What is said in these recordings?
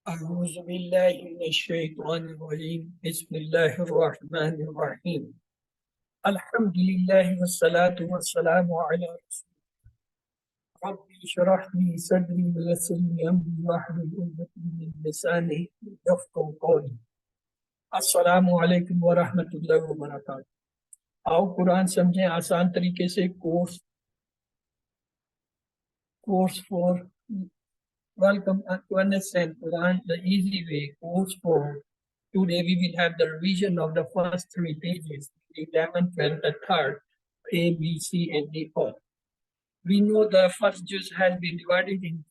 أعوذ بالله من الشيطان الرجيم بسم الله الرحمن الرحيم الحمد لله والصلاة والسلام على رسول ربي اشرح لي صدري ويسر لي أمري واحلل عقدة من لساني يفقهوا قولي अस्सलामु अलैकुम व रहमतुल्लाहि व बरकातहू। आओ कुरान समझें आसान तरीके से। Course for welcome to understand Quran the easy way. Course 4. Today we will have the revision of the first three pages, the 11th, 12th, the third, A, B, C, and D, O. We know the first juz has been divided in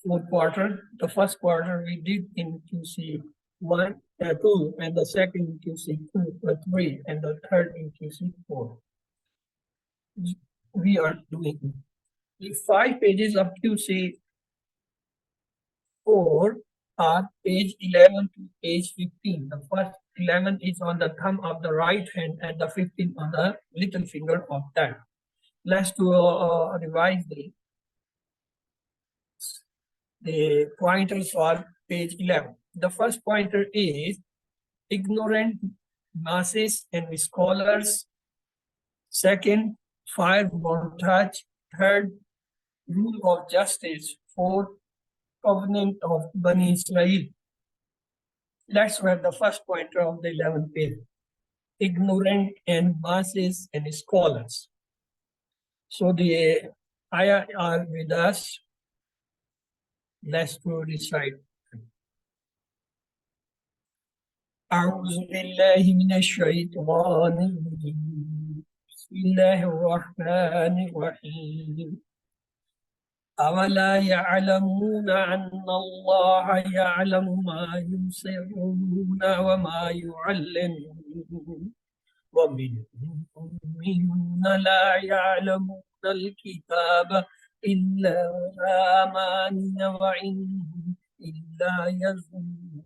4 quarters. The first quarter we did in QC1, 2, and the second in QC2, 3, and the third in QC4. We are doing the 5 pages of QC4 are page 11 to page 15. The first 11 is on the thumb of the right hand and the 15 on the little finger of that. Let's revise the pointers for page 11. The first pointer is ignorant masses and scholars. Second, fire won't touch. Third, rule of justice. Fourth, covenant of Bani Israel. Let's have the first pointer of the 11th page. Ignorant and masses and scholars. So the ayah are with us. Let's recite. أعوذ بالله من الشيطان الرجيم بسم الله الرحمن الرحيم أولا يعلمون أن الله يعلم ما يسرون وما يعلنون ومنهم أميون لا يعلمون الكتاب إلا أماني وإنهم إلا يظنون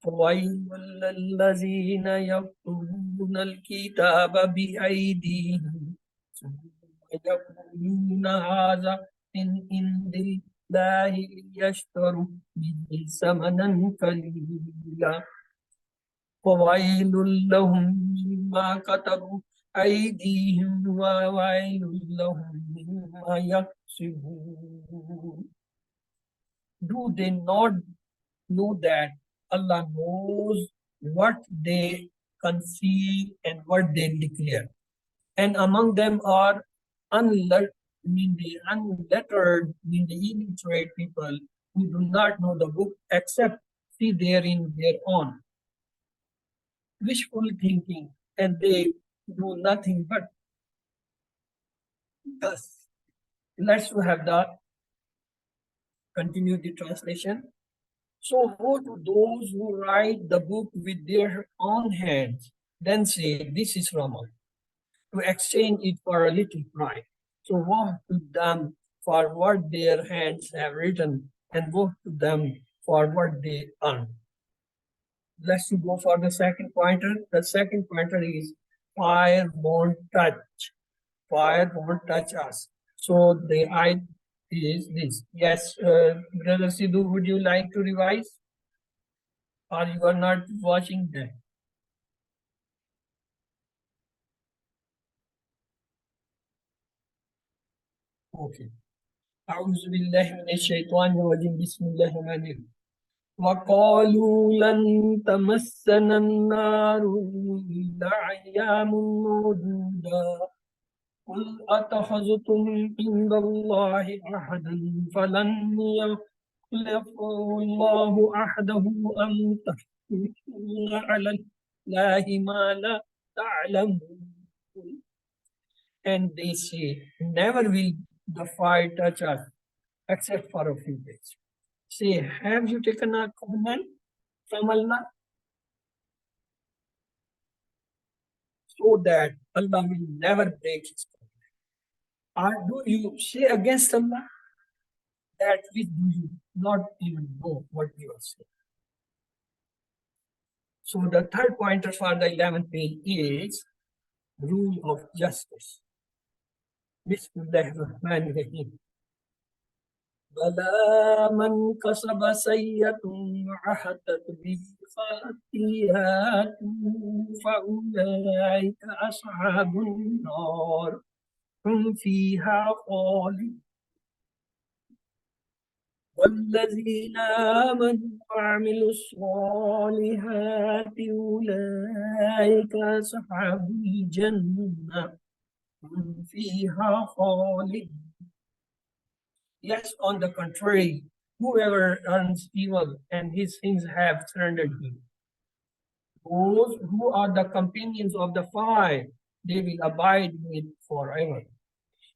فويل للذين يكتبون الكتاب بأيديهم يقولون هذا من عند الله ليشتروا به ثمنا قليلا فويل لهم مما كتبوا أيديهم وويل لهم مما يكسبون. Do they not know that Allah knows what they conceal and what they declare? And among them are unlettered, illiterate people who do not know the book except see therein their own wishful thinking, and they do nothing but thus. Let's have the continue the translation. So woe to those who write the book with their own hands, then say, this is from Allah, to exchange it for a little price. So woe to them for what their hands have written, and woe to them for what they earn. Let's go for the second pointer. The second pointer is fire won't touch. Fire won't touch us. So the idea is this. Yes, Brother Sidhu, would you like to revise? Or you are not watching that? Okay. أعوذ بالله من الشيطان الرجيم بسم الله الرحمن الرحيم وقالوا لن تمسنا النار إلا أيام معدودة قل أتخذتم عند الله أحدا فلن يخلف الله أحده أم تحلفون على الله ما لا تعلمون. And they say, never will the fire touch us except for a few days. Say, have you taken a covenant from Allah so that Allah will never break his covenant? Or do you say against Allah that which do you not even know what you are saying? So the third pointer for the 11th page is rule of justice. Bismillahirrahmanirrahim. بلى من كسب سيئة وأحاطت به خطيئته فأولئك أصحاب النار هم فيها خالدون والذين آمنوا وعملوا الصالحات أولئك أصحاب الجنة هم فيها خالدون. Yes, on the contrary, whoever earns evil and his sins have surrendered him. Those who are the companions of the fire, they will abide in it forever.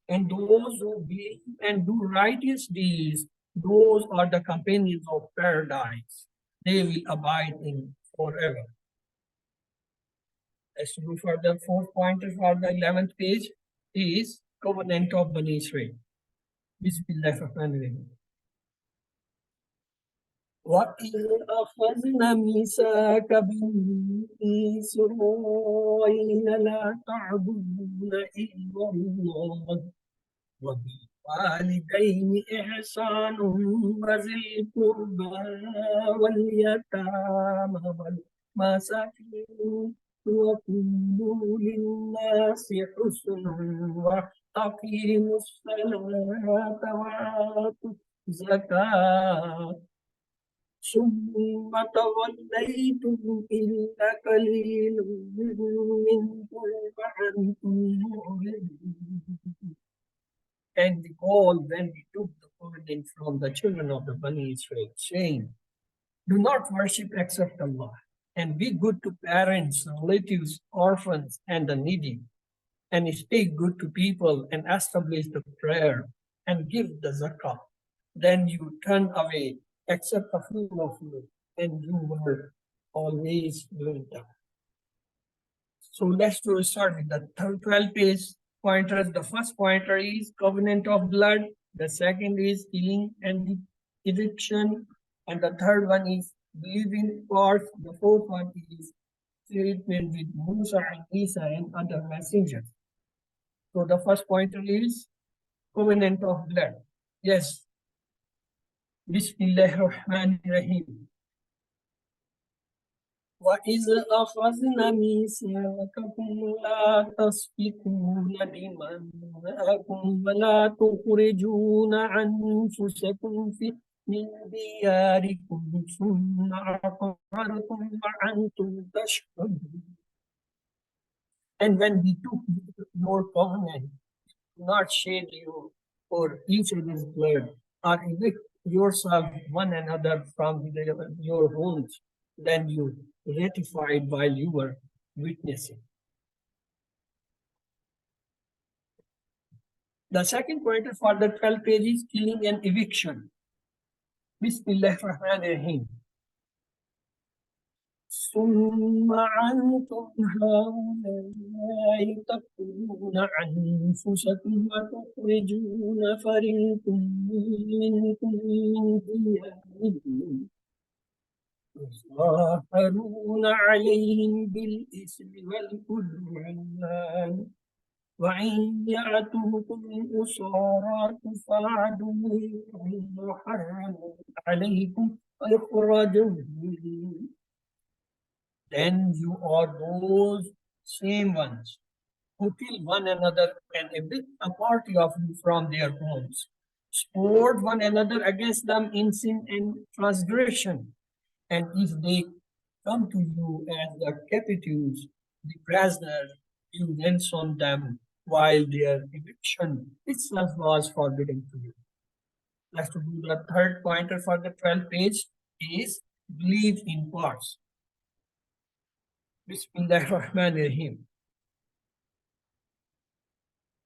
And those who believe and do righteous deeds, those are the companions of paradise. They will abide in forever. Let's go for the fourth pointer for the 11th page is covenant of Bani Israel. Bismillahirrahmanirrahim. وَإِذْ أَخَذْنَا مِيثَاقَ بَنِي إِسْرَائِيلَ لَا تَعْبُدُونَ إِلَّا اللَّهَ وبالوالدين إحسان وذي القربى واليتامى والمساكين وقولوا للناس حسنا وأقيموا الصلاة وآتوا الزكاة ثم توليتم إلا قليل منكم وأنتم معرضون. And recall when we took the covenant from the children of the Bani Israel, saying, do not worship except Allah, and be good to parents, relatives, orphans, and the needy, and speak good to people, and establish the prayer, and give the zakah. Then you turn away, except a few of you, and you were always doing that. So let's start with the 12 page pointers. The first pointer is covenant of blood. The second is healing and eviction. And the third one is believing part. The fourth one is treatment with Musa and Isa and other messengers. So the first pointer is covenant of blood. Yes. Bismillahirrahmanirrahim. وَإِذْ أَخَذْنَا مِيثَاقَكُمْ لَا تَسْفِكُونَ دِمَاءَكُمْ وَلَا تُخْرِجُونَ أَنفُسَكُمْ مِنْ دِيَارِكُمْ ثُمَّ أَقْرَرْتُمْ وَأَنْتُمْ تَشْهَدُونَ. And when we took your covenant, do not shed you or each other's blood, or evict yourself one another from your homes, then you ratified while you were witnessing. The second pointer for the 12 pages is killing and eviction. Bismillahirrahmanirrahim. ثم أنتم هؤلاء تقتلون أنفسكم وتخرجون فريقا منكم من ديارهم يظاهرون عليهم بالإثم والعدوان وإن يأتوكم أسارى تفاعلوا محرم عليكم إخراجهم. Then you are those same ones who kill one another and evict a party of you from their homes, support one another against them in sin and transgression. And if they come to you as the captives, the prisoners, you ransom them while their eviction itself was forbidden to you. Let's do the third pointer for the 12th page is believe in parts. Bismillahirrahmanirrahim.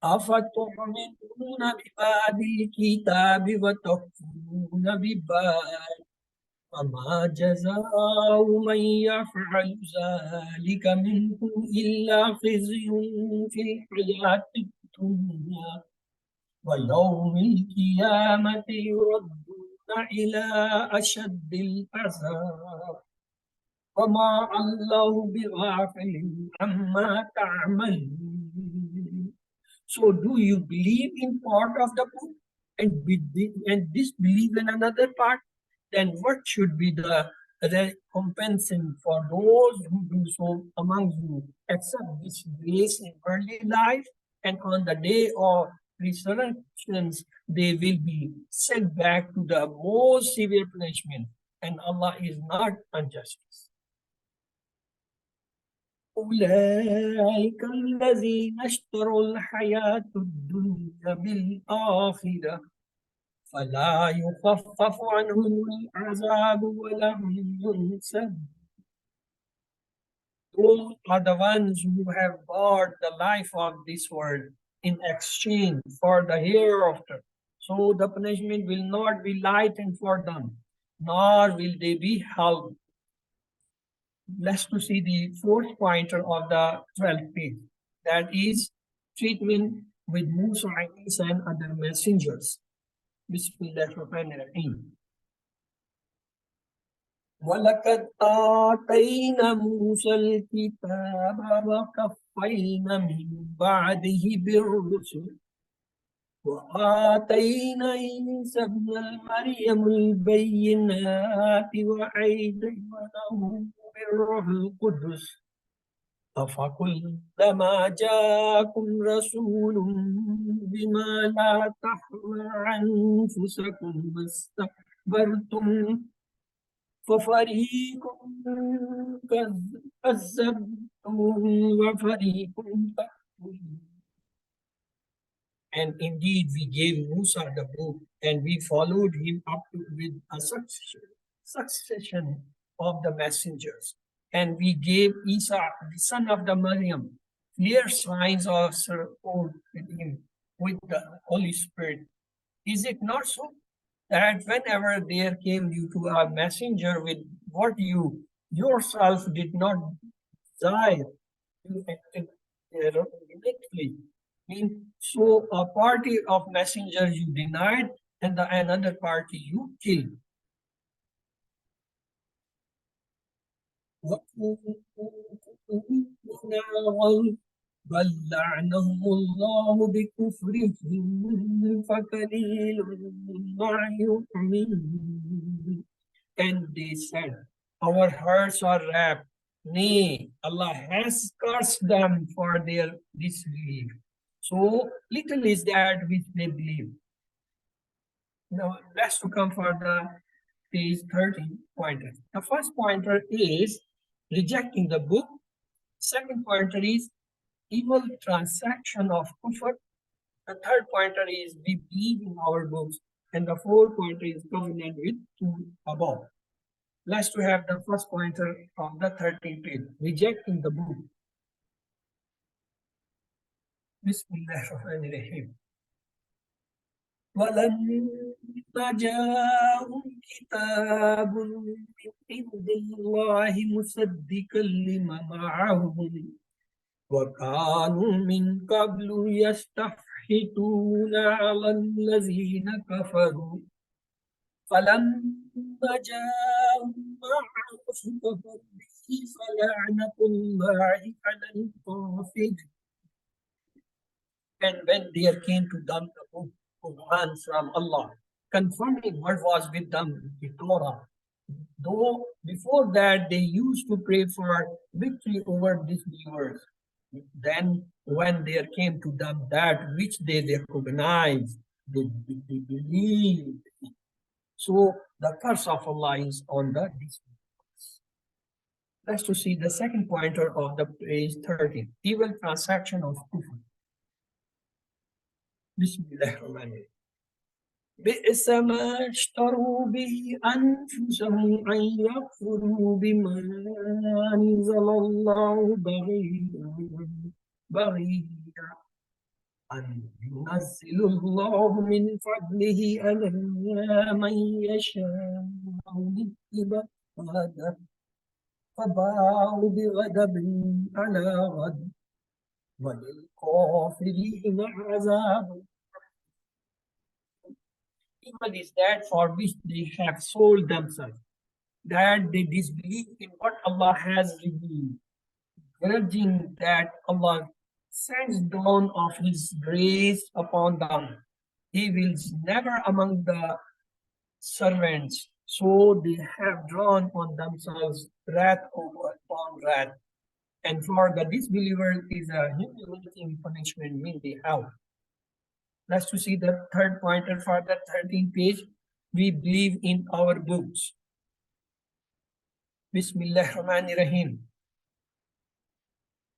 أفتؤمنون ببعض الكتاب وتكفرون ببعض فما جزاء من يفعل ذلك منكم إلا خزي في الحياة الدنيا ويوم القيامة يردون إلى أشد العذاب وما الله بغافل عما تعملون. So do you believe in part of the book and disbelieve in another part, then what should be the recompensation for those who do so among you, accept this grace in early life, and on the day of resurrections, they will be sent back to the most severe punishment, and Allah is not unjust. أولئك الذين اشتروا الحياة الدنيا بالآخرة فلا يخفف عنهم العذاب ولا هم ينصرون. Those are the ones who have bought the life of this world in exchange for the hereafter. So the punishment will not be lightened for them, nor will they be helped. Let's to see the fourth pointer of the 12th page. That is treatment with Musa and other messengers. Bismillahirrahmanirrahim. وَلَقَدْ آتَيْنَا مُوسَى الْكِتَابَ وَقَفَّيْنَا مِنْ بَعْدِهِ بِالرُّسُلِ وآتينا عيسى ابن مريم البينات وأيديناه بالروح القدس أفكلما جاءكم رسول بما لا تحوى أنفسكم واستكبرتم ففريق كذبتم وفريق تكفرون. And indeed, we gave Musa the book, and we followed him up to, with a succession of the messengers. And we gave Isa, the son of the Maryam, clear signs of support with him, with the Holy Spirit. Is it not so that whenever there came you to a messenger with what you yourself did not desire, you acted directly? So a party of messengers you denied, and another party you killed. بل لعنهم الله بكفرهم فقليل ما يؤمنون. And they said, our hearts are wrapped. Nay, Allah has cursed them for their disbelief. So little is that which they believe. Now let's to come for the page 13 pointer. The first pointer is rejecting the book. Second pointer is evil transaction of kufr. The third pointer is we believe in our books. And the fourth pointer is covenant with two above. Let's to have the first pointer of the 13th page, rejecting the book. Bismillahirrahmanirrahim. وَلَمَّا جَاءَهُمْ كِتَابٌ مِّنْ عِندِ اللَّهِ مُصَدِّقًا لِمَا مَعَهُمْ وَكَانُوا مِنْ قَبْلُ يَسْتَفْحِتُونَ عَلَى الَّذِينَ كَفَرُوا فَلَمَّا جَاءَهُم مَّا عَرَفُوا كَفَرُوا بِهِ فَلَعْنَةُ اللَّهِ عَلَى الْكَافِرِينَ. And when there came to them the book, Quran from Allah, confirming what was with them, the Torah, though before that they used to pray for victory over disbelievers, then when there came to them that which they recognized, they believed. So the curse of Allah is on the disbelievers. Let's to see the second pointer of the page 13, evil transaction of kufr. Bismillahirrahmanirrahim. بئس ما اشتروا به أنفسهم أن يكفروا بما أنزل الله بغيا أن ينزل الله من فضله على من يشاء من عباده فباعوا بغضب على غضب وللكافرين عذاب. Evil is that for which they have sold themselves, that they disbelieve in what Allah has revealed, grudging that Allah sends down of His grace upon them, He wills never among the servants. So they have drawn on themselves wrath upon wrath. And for the disbelievers is a humiliating punishment mean they have. Let's to see the third pointer for the 13th page. We believe in our books. Bismillah Rahman Rahim.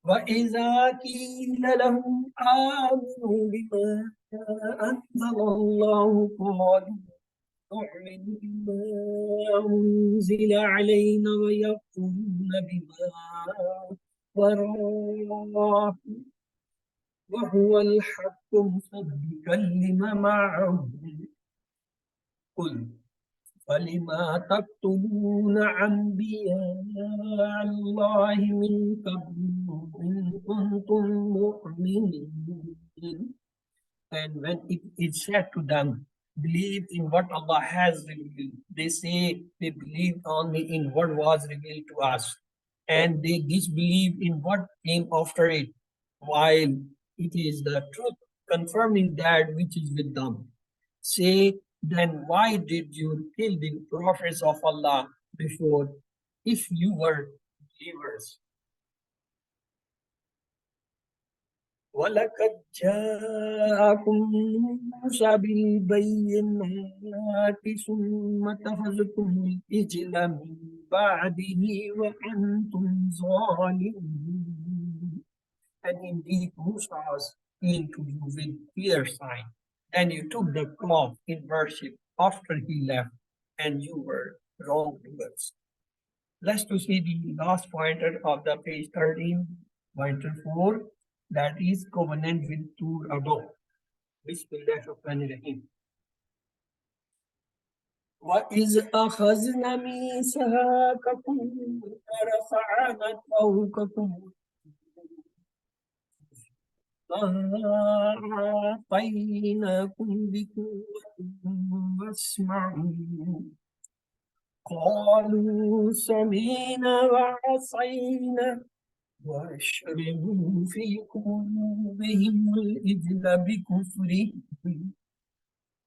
وَإِذَا قِيلَ لَهُمْ آمِنُوا بِمَا أَنزَلَ اللَّهُ قَالُوا نُؤْمِنُ بِمَا أُنزِلَ عَلَيْنَا وَيَكْفُرُونَ بِمَا وَرَاءَهُ وَهُوَ الْحَقُّ مُصَدِّقًا لِمَا مَعَهُمْ قُلْ فَلِمَ تَقْتُلُونَ أَنْبِيَاءَ اللَّهِ مِنْ قَبْلِ إِنْ كُنْتُمْ مُؤْمِنِينَ. And when it is said to them, believe in what Allah has revealed, they say they believe only in what was revealed to us, and they disbelieve in what came after it, while it is the truth confirming that which is with them. Say, then why did you kill the prophets of Allah before, if you were believers? وَلَقَدْ جَاءَكُم مُوسَى بِالْبَيِّنَاتِ ثُمَّ اتَّخَذْتُمُ الْعِجْلَ مِن بَعْدِهِ وَأَنْتُمْ ظَالِمُونَ. And indeed Musa came to you with clear sign. And you took the cloth in worship after he left, and you were wrongdoers. Let's to see the last pointer of the page 13, pointer 4, that is covenant with Tur above. Bismillahirrahmanirrahim. وَإِذْ أَخَذْنَا مِيثَاقَكُمْ وَرَفَعْنَا فَوْقَكُمُ وَآتَيْنَاكُمْ بِقُوَّةٍ وَاسْمَعُوا قَالُوا سَمِعْنَا وَعَصَيْنَا وَأَشْرِبُوا فِي قُلُوبِهِمُ الْإِجْلَ بِكُفْرِهِمْ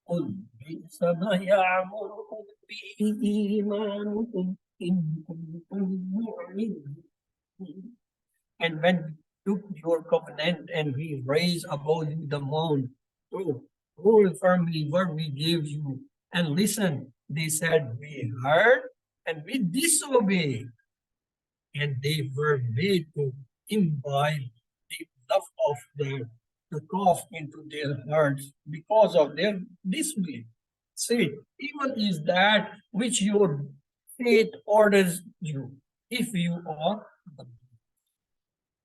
قُلْ بِئْسَ مَا يَأْمُرُكُمْ بِهِ إِيمَانُكُمْ إِن كُنتُم مُّؤْمِنِينَ. And when we took your covenant and we raised above you the mound, so hold firmly what we gave you and listen. They said, we heard and we disobeyed. And they were made to imbibe the love of the cloth into their hearts because of their disbelief. See, evil is that which your faith orders you, if you are.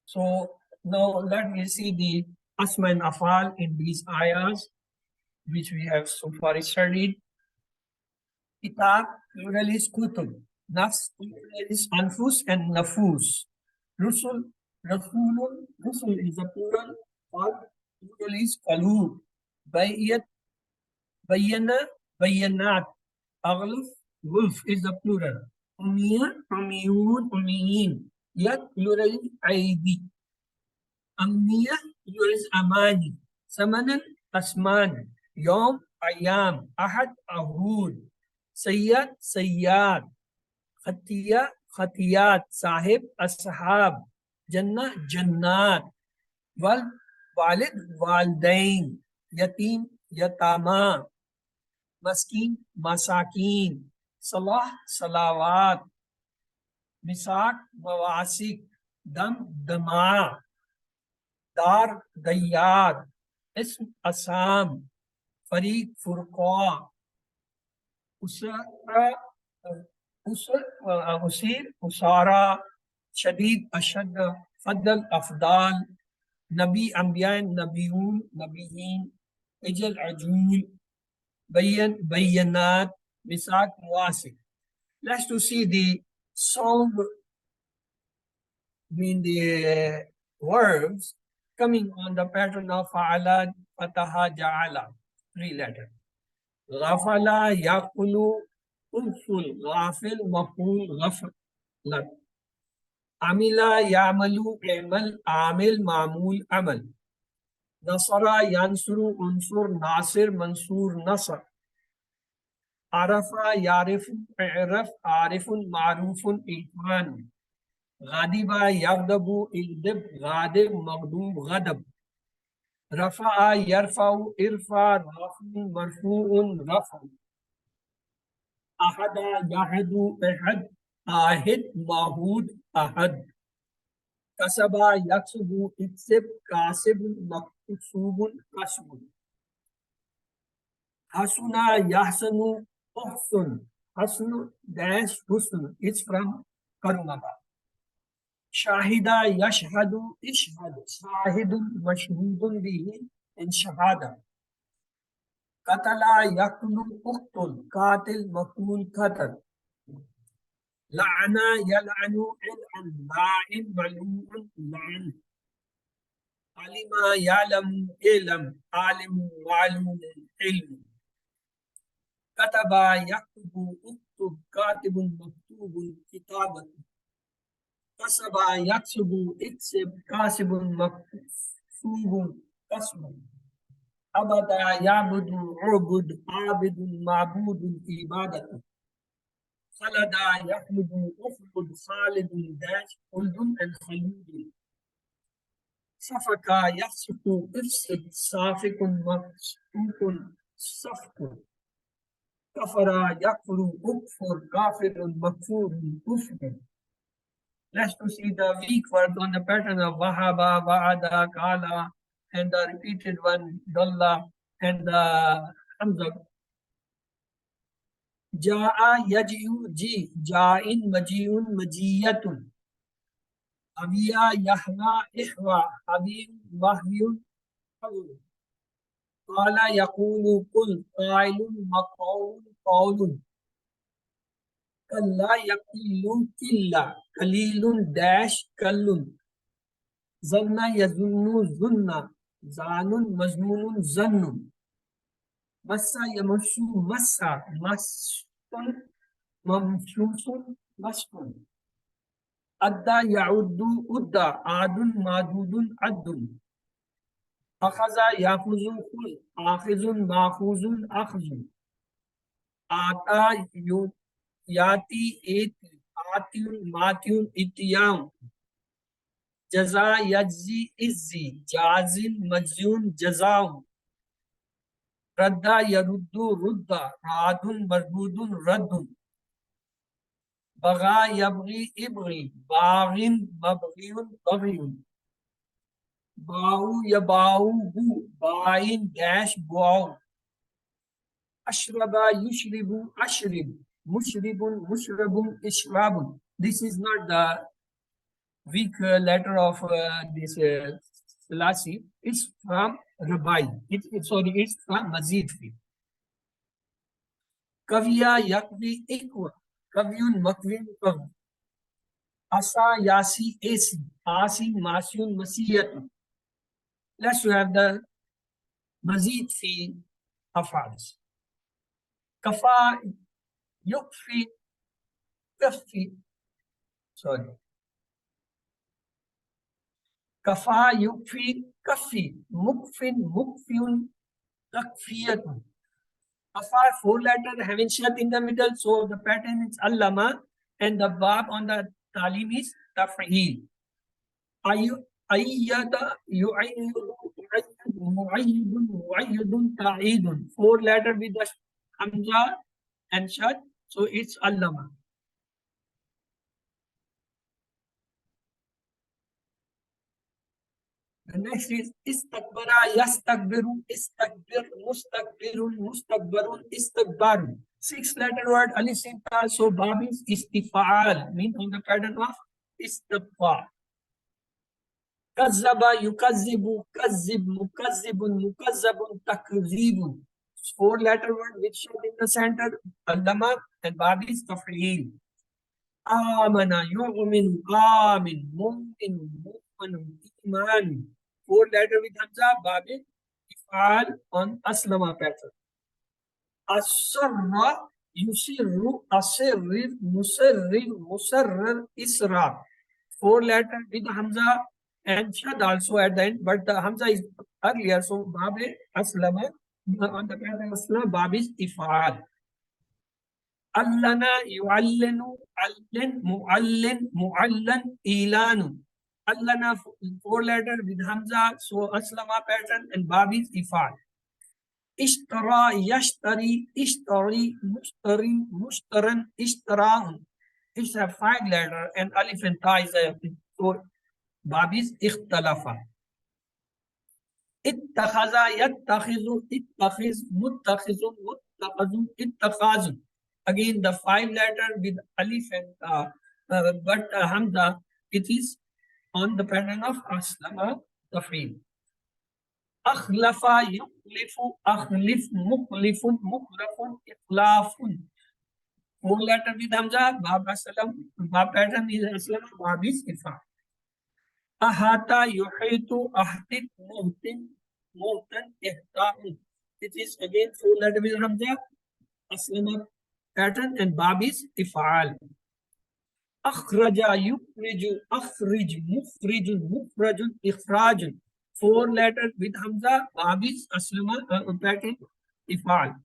So now let me see the Asma and Afal in these ayahs, which we have so far studied. Kitab, plural is kutub. Nafs, plural is anfus and nafus. Rusul, rasulun, rusul is a plural. Fal, plural is kalub. Bayat, bayana, bayanat. Aghluf, wolf is a plural. Umiya, umiyun, umiyin. Yat, plural is aidi. Amniya, plural is amani. Samanan, asman. Yom, ayam. Ahad, ahud. Sayyad, sayyad. Khatiya, khatiyat. Sahib, ashab. Jannah, jannat. Walid, waldain. Yatim, yatama. Maskin, masakin. Salah, salawat. Misak, mawasik. Dam, dama. Dar, dayyad. Ism, asam. Fariq, furqa. Usir, usara. Shadid, ashadda. Faddal, afdal. Nabi, ambiyan, nabiyun, nabiyin. Ijal, ajul. Bayan, bayanat. Misak, muasik. Let's to see the sound, the verbs coming on the pattern of fa'ala, fataha, ja'ala. 3 letters. Ghafala, yakulu, uful, ghafil, maful, ghaflat. Amila, yamalu, amal, amil, mamul, amal. Nasara yansuru unsur nasir mansur nasr. Arafa yarifun i'raf arifun ma'rufun ihman. Ghadiba yaghdabu igdib ghadib maghdub ghadab. Rafa'a yarfa'u irfa rafun marfu'un rafa. Ahada yahadu ahad ahid mahud ahad. Kasaba yaksubu iksib kasibun maksubun kasbun. Hasuna yahsanu uhsun. Hasnu dash husn. It's from Karunaba. Shahida yashhadu ishhad. Shahidun mashhudun bihi in shahada. Katala yakulu uktul. Katil makul katal. La'ana yal'anu il'an. La'in malu'un la'an. Alima ya'lamu ilam. Alimu ma'lumun ilmu. Kataba yaktubu uktub. Katibun maktubun kitabat. Kasaba yaksubu iksib. Kasibun maksubun kasbun. Abada yabudu ubud. Abidun ma'budun ibadatu. Khalada yakhludu uflud khalidun dash uldun and khalidun. Safaka yafsuku ifsid safikun maksukun safkun. Kafara yakfuru ukfur kafirun makfurun kufrun. Let's to see the weak word on the pattern of Wahaba, Wa'ada, Kala, and the repeated one, Dalla, and the Hamza. Ja'a yaj'u ji, ja'in maji'un majiyatun. Abiya yahwa ihwa, habib wahyun qawlu. Qala yaqulu qul, qailun maqawlun qawlun. Kalla yaqilu killa, qalilun dash kallun. Zanna yazunnu zunna, zanun maznunun zannun. Massa yamassu massa, massun mamshusun masfun. Adda ya'uddu udda, adun madudun addun. Akhaza yafuzu khuz, akhizun makhuzun akhzun. Ata yati eti, atiyun matiyun itiyam. Jaza yajzi izzi, jazin majzun jazaun. Radda yaruddu rudda, radun marbudun raddun. Baga yabghi ibghi, baghin mabghiyun baghyun. Bahu yabahu hu, bain dash buaw. Ashraba yushribu ashrib, mushribun mushrabun ishrabun. This is not the weak letter of this Selassie. It's from Rabai. It's from Mazid. Kaviya yakvi ikwa, kavyun makwin kav. Asa yasi esi, asi masyun masiyatun. Let's have the Mazid fi afals. Kafa yukfi kafi. Sorry. Kafa yukfi kafi. Mukfin mukfiyun takfiyatun. Kafa, four letters having shad in the middle, so the pattern is allama, and the bab on the talim is taf'il. Ayyada yu'ayyidu mu'ayyidun mu'ayyidun ta'idun. Four letters with the hamza and shad, so it's allama. The next is istakbara yastakbiru, istakbir, mustakbirun, mustakbarun, istakbarun. Six letter word alisinta, so bab is istifa'al, mean on the pattern of istifa. Kazzaba yukazzibu, kazzib, mukazzibun, mukazzabun, takzibun. Four letter word which should in the center, allama, and bab is taf'il. Amana yu'minu, amin, mu'min, mu'min, iman. Four letter with hamza, bab is if'al on aslama pattern. Asarra yusirru, asirrir, musarrir, musarrar, isra. Four letter with hamza, and shad also at the end, but the hamza is earlier. So bab aslama, on the pattern of aslama, bab is ifal. Allana yuallinu, allin, muallin, muallan, ilanu. Allana, four letter with hamza, so aslama pattern, and bab is ifal. Ishtara, yashtari, ishtari, mushtari, mushtaran, ishtarahun. It's a five letter and alif and ta is a four. Bab is ikhtalafa. Ittakhaza, yattakhizu, ittakhiz, muttakhizun, muttakhazun, ittakhazun. Again, the five letter with alif and ta, but hamza, it is on the pattern of aslama, tafeel. Akhlafa, yukhlifu, akhlif, mukhlifun, mukhlafun, ikhlafun. Four letter with hamza, bab aslam, bab pattern is aslam, bab is ifa. Ahata, yuhitu, ahtit, muhtin, muhtan, ihta'un. It is again four letter with hamza, aslam pattern, and bab is ifa'al. Akhraja, yukhriju, akhrij, mukhrijun, mukhrajun, ikhrajun. Four letter with hamza, bab is aslama pattern, ifa'al.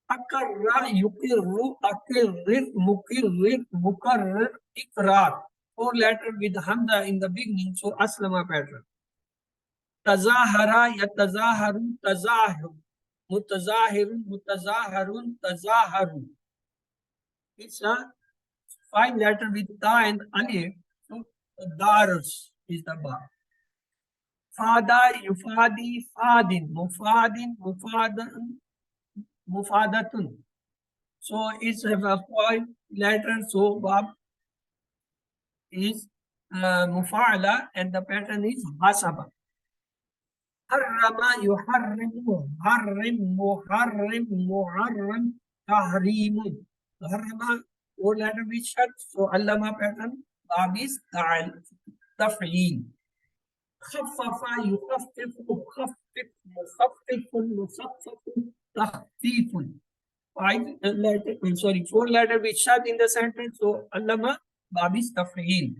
Akarra, yukirru, akirrir, mukirrir, mukarrir, ikrar. Four letter with hamza in the beginning, so aslama pattern. Tazahara, yatazaharun, tazahum. Mutazahirun, mutazaharun, tazaharun. It's a five letter with ta and alif, so darus is the bar. Fada, yufadi, fadin, mufadin, mufadan, mufadatun. So it's a five letter, so bab is mufa'ala and the pattern is hasaba. Harrama, yuharrimu, harrim, muharrim, muharram, tahrimun. Harrama, four letter with shut, so allama pattern, bab is taf'eel. Khaffafa, yukhaffifu, mukhaffif, mukhaffifun, mukhaffafun, takhfifun. Five letter, four letter with shut in the sentence, so allama, bab is taf'eel.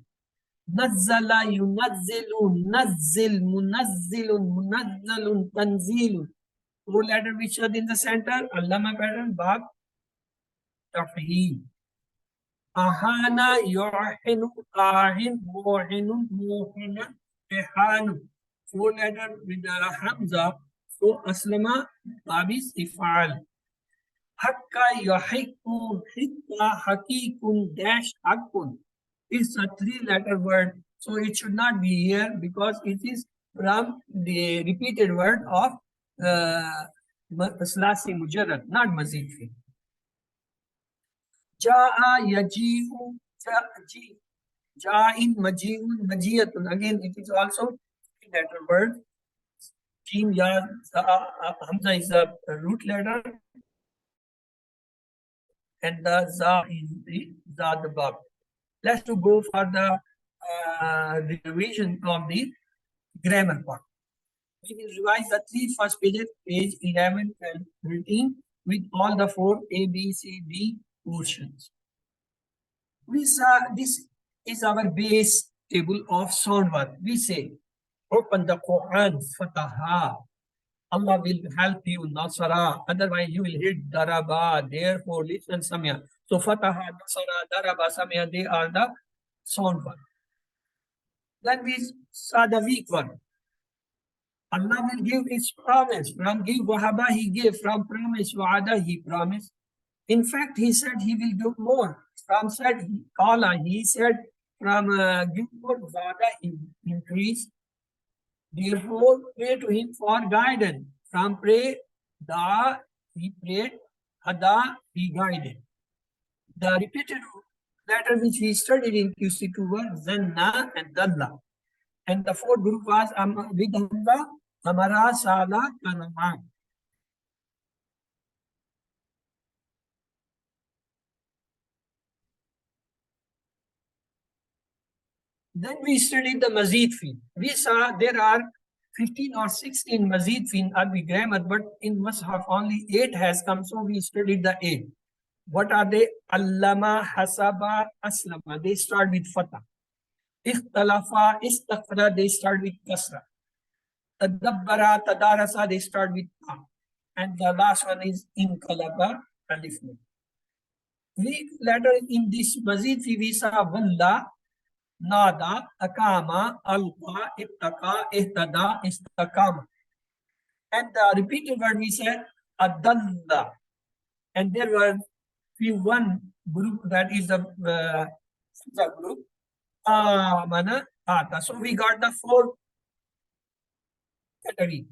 Nazzala, yunazzilu, nazzil, munazzilun, munazzalun, tanzilun. Four letter with shad in the center, allama pattern, bab, taf'eel. Ahana, yu'hinu, ahin, mu'hinun, mu'hina, ihanu. Four letter with the hamza, so aslama, bab is if'al. Hakka, yuhikun, hikka, hakikun, dash, hakun. It's a three-letter word, so it should not be here because it is from the repeated word of Slasi Mujarrad, not Mazid fi. Ja'a, yaji'u, ja'ji, ja'in, maji'un, majiyatun. Again, it is also three-letter word. Jim, ya, hamza is a root letter, and the za is the bab. Let's to go for the revision of the grammar part. We will revise the three first pages, page 11 and 13, with all the four A, B, C, D portions. We saw this is our base table of sound word. We say, open the Quran, Fataha. Allah will help you, Nasara. Otherwise, you will hit Daraba. Therefore, listen, Samya. So, Fataha, Nasara, Daraba, Samya, they are the sound one. Then we saw the weak one. Allah will give his promise. From give Wahaba, he gave. From promise, Wa'ada, he promised. In fact, he said he will do more. From said, Kala, he said, from give more, Wa'ada, he increased. Therefore, pray to him for guidance. From pray, da, he prayed, hada, he guided. The repeated letter which we studied in QC2 were zanna and dalla. And the fourth group was with hamza, amara, sala, kanama. Then we studied the mazid field. We saw there are 15 or 16 mazid fi in Arabic grammar, but in Mus'haf only 8 has come, so we studied the 8. What are they? Allama, hasaba, aslama. They start with fatah. Ikhtalafa, istakfara, they start with kasra. Tadabbara, tadarasa, they start with ta. And the last one is inqalaba, alif. Weak letter in this mazid fi visa walla, nada, akama, alqa, ittaqa, ihtada, istakama. And the repeated word we said adalla. And there were few one group that is the group mana ata. So we got the four category.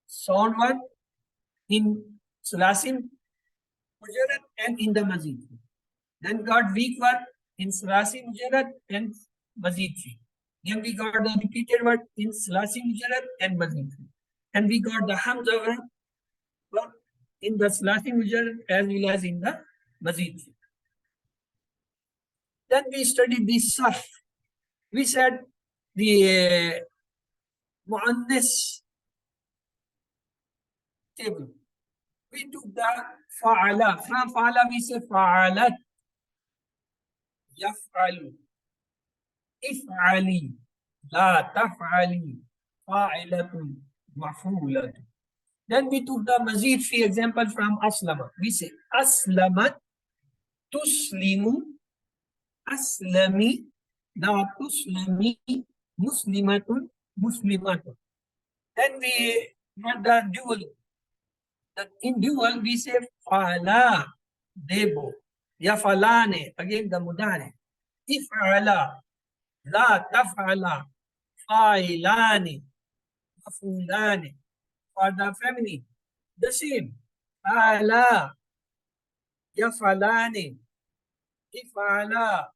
Sound one in Sulasim, Mujarrad and in the Mazid. Then got weak word in Sulasim, Mujarrad and Mazid. Then we got the repeated word in Sulasim, Mujarrad and Mazid. And we got the Hamza word in the Sulasim, Mujarrad as well as in the Mazid. Then we studied the Sarf. We said the Mu'annas table. We took the fa'ala. From fa'ala we say fa'alat, yaf'alu, if'ali, la taf'ali, fa'ilatun, maf'ulatun. Then we took the mazid fi example from aslama. We say aslamat, tuslimu, aslami, la tuslami, muslimatun, muslimatun. Then we had the dual. In dual, we say fala, debo, yafalane, again the mudane, ifala, la tafala, failane, mafulane. For the feminine, the same. Fala, yafalane, ifala,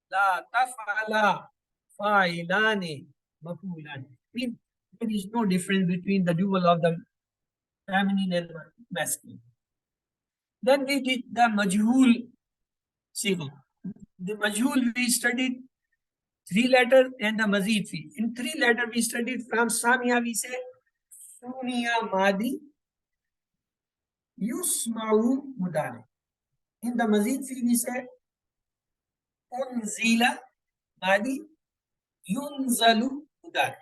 la tafala, failane, mafulane. There is no difference between the dual of the feminine and masculine. Then we did the majhul siga. The majhul we studied 3-letter and the mazid fi. In 3-letter we studied from Samia we say Suniya Madi Yusma'u Mudari. In the mazid fi we say Unzila Madi Yunzalu Mudari.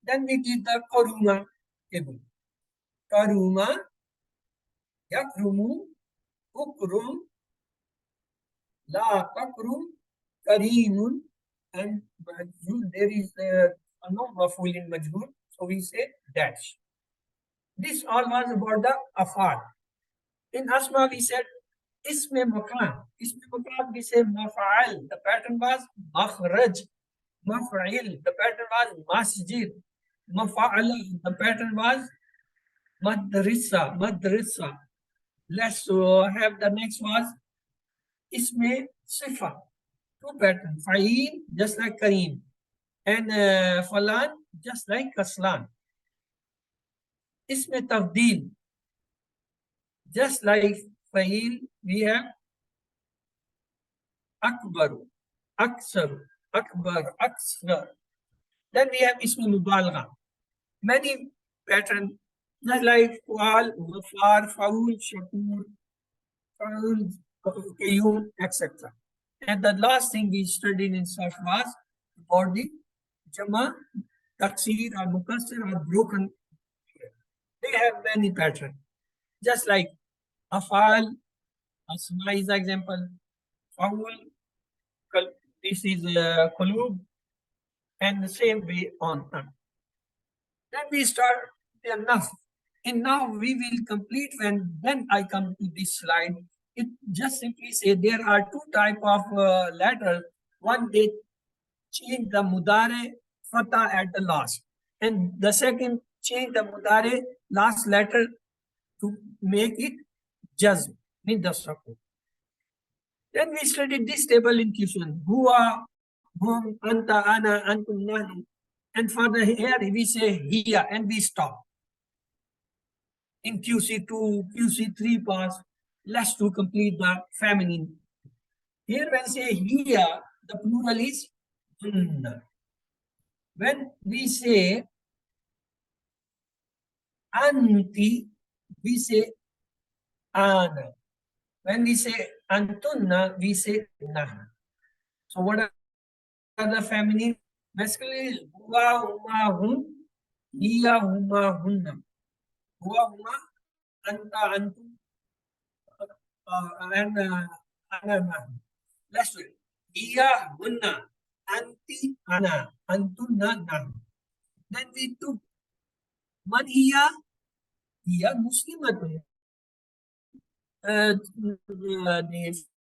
Then we did the Karuma table. Karuma, Yakrumu, Ukrum, La Takrum, Karimun, and Majhul. There is no maful in Majhul, so we say dash. This all was about the afar. In Asma we said Isme Makan. Isme Makan we say Mafa'al. The pattern was Makhraj. Maf'il. The pattern was Masjid. Mafa'ala. The pattern was Madrasa. Madrasa. Let's have the next was Isme Sifa. Two patterns. Fa'il, just like Kareem. And Falan, just like Kaslan. Isme Tafdeel. Just like Fa'il, we have Akbaru, Aksaru, Akbar, Aksar. Then we have Isme Mubalgha. Many patterns, just like Wal, Wafar, Faul, Shakur, Faul, Qayyum, etc. And the last thing we studied in Sarf was about the Jama, Taksir, or Mukassir, or broken. They have many patterns. Just like Afal, Asma is example, Faul, this is Qulub, and the same way on. Then we start the Naf. And now we will complete when then I come to this slide. It just simply say there are two type of letters. One they change the mudare fatah at the last, and the second change the mudare last letter to make it jazm, mean the sukoon. Then we studied this table in Q1. Huwa, hum, anta, ana, antum, nahnu. And for the here we say here and we stop. In QC2, QC3 pass, let's to complete the feminine. Here when say here, the plural is hunna. When we say anti, we say ana. When we say antunna, we say nah. So what the feminine? Masculine is huwa, huma, hun, hiya, huma, hunna. Huwa, huma, anta, antum, and ana, nahnu. Let's do it. Hiya, hunna, anti, ana, antunna, nahnu. Then we took man hiya, hiya muslimatun. The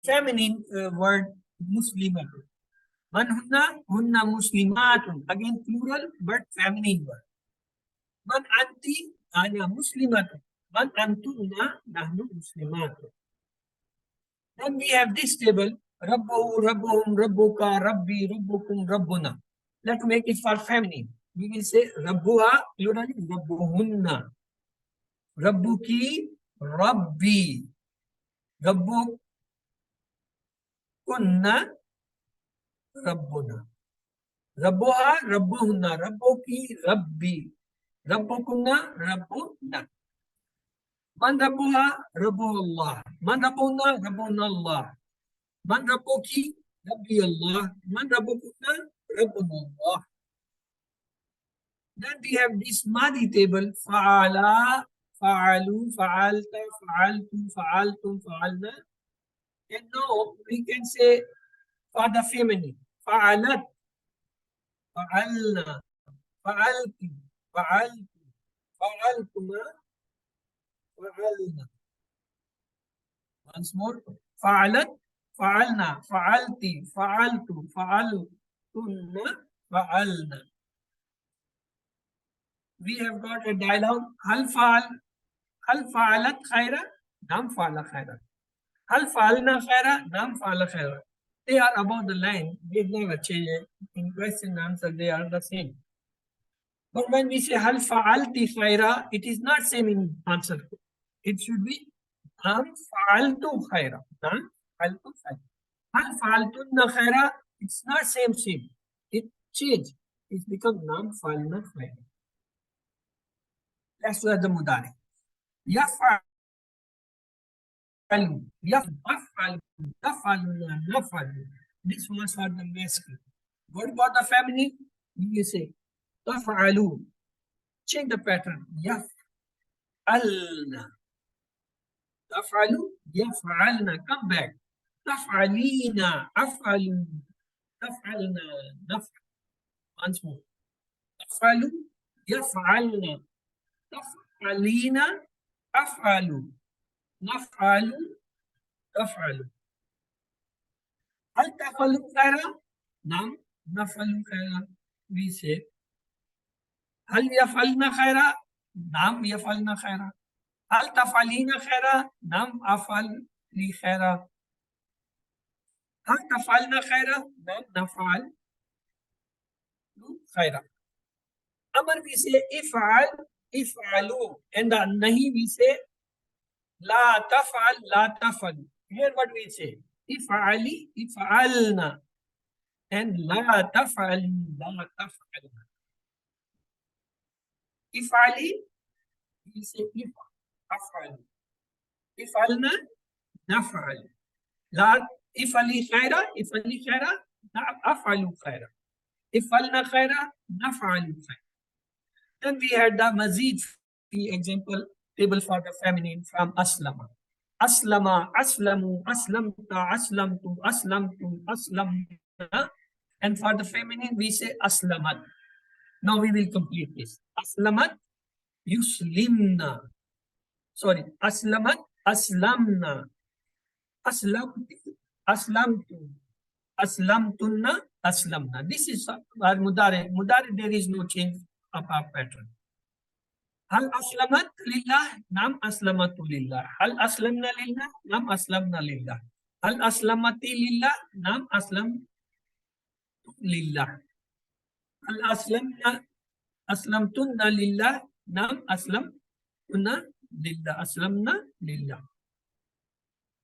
feminine word muslimatun. Man hunna, hunna muslimatun. Again plural but feminine word. Man anti, ana muslimatun. Man antunna, nahnu muslimatun. Then we have this table. Rabbuhu, rabbuhum, rabbuka, rabbi, rabbukum, rabbuna. Let's make it for feminine. We will say rabbuha, plural is rabbuhunna. Rabbuki, rabbi. Rabbukunna, rabbuna. Rabbuha, rabbuhunna. Rabbuki, rabbi. Rabbukunna, rabbuna. Man rabbuha, rabbuhullah. Man rabbuna, rabbuna Allah. Man rabbuki, rabbi Allah. Man rabbukunna, rabbuna Allah. Then we have this Madi table. Fa'ala, fa'alu, fa'alta, fa'altu, fa'altum, fa'alna. And now we can say for the feminine. Fa'alat, fa'alna, fa'alti, fa'altu, fa'altuma, fa'alna. Once more. Fa'alat, fa'alna, fa'alti, fa'altu, fa'altunna, fa'alna. We have got a dialogue. Hal fa'alat khaira, nam fa'ala khaira. Hal fa'alna khaira, nam fa'ala khaira. They are above the line. They never change it. In question and answer, they are the same. But when we say hal fa'alti khaira, it is not same in answer. It should be nam fa'altu khaira. Nam fa'altu khaira. Hal fa'altunna khaira, it's not same. It changed. It's become nam fa'alna khaira. Let's do the mudari. Yaf'alu, yaf'alu, yaf'aluna, naf'alu. This was for the masculine. What about the feminine? You say taf'alu. Change the pattern. Yaf'alna. Taf'alu, yaf'alna. Come back. Taf'alina, af'alu. Taf'alna, naf'al. Once more. Taf'alu, yaf'alna. Taf'alina, af'alu. Naf'alu, taf'alu. Hal taf'alu khaira? Nam, naf'alu khaira. We say hal yaf'alna khaira? Nam yaf'alna khaira. Hal taf'alina khaira? Nam af'ali khaira. Hal taf'alna khaira? Nam naf'al khaira. Amar we say if'al, if'alu. And the nahi we say la taf'al, la taf'al. Here what we say? If'ali, if'alna. And la taf'ali, la taf'alna. If'ali, we say if'al. If'alna, naf'al. La if'ali khaira, af'alu khaira. If'alna khaira, naf'alu khaira. Then we had the mazid example table for the feminine from aslama. Aslama, aslamu, aslamta, aslamtu, aslamtu, aslamna. And for the feminine, we say aslamat. Now we will complete this. Aslamat, yuslimna. Sorry, aslamat, aslamna. Aslamti, aslamtu, aslamtunna, aslamna. This is our mudari. Mudari, there is no change of our pattern. Hal aslamat lillah, nam aslamatu lillah. Hal aslamna lillah, nam aslamna lillah. Hal aslamati lillah, nam aslam lillah. Hal aslamna, aslamtunna lillah, nam aslamtunna lillah. Aslamna lillah.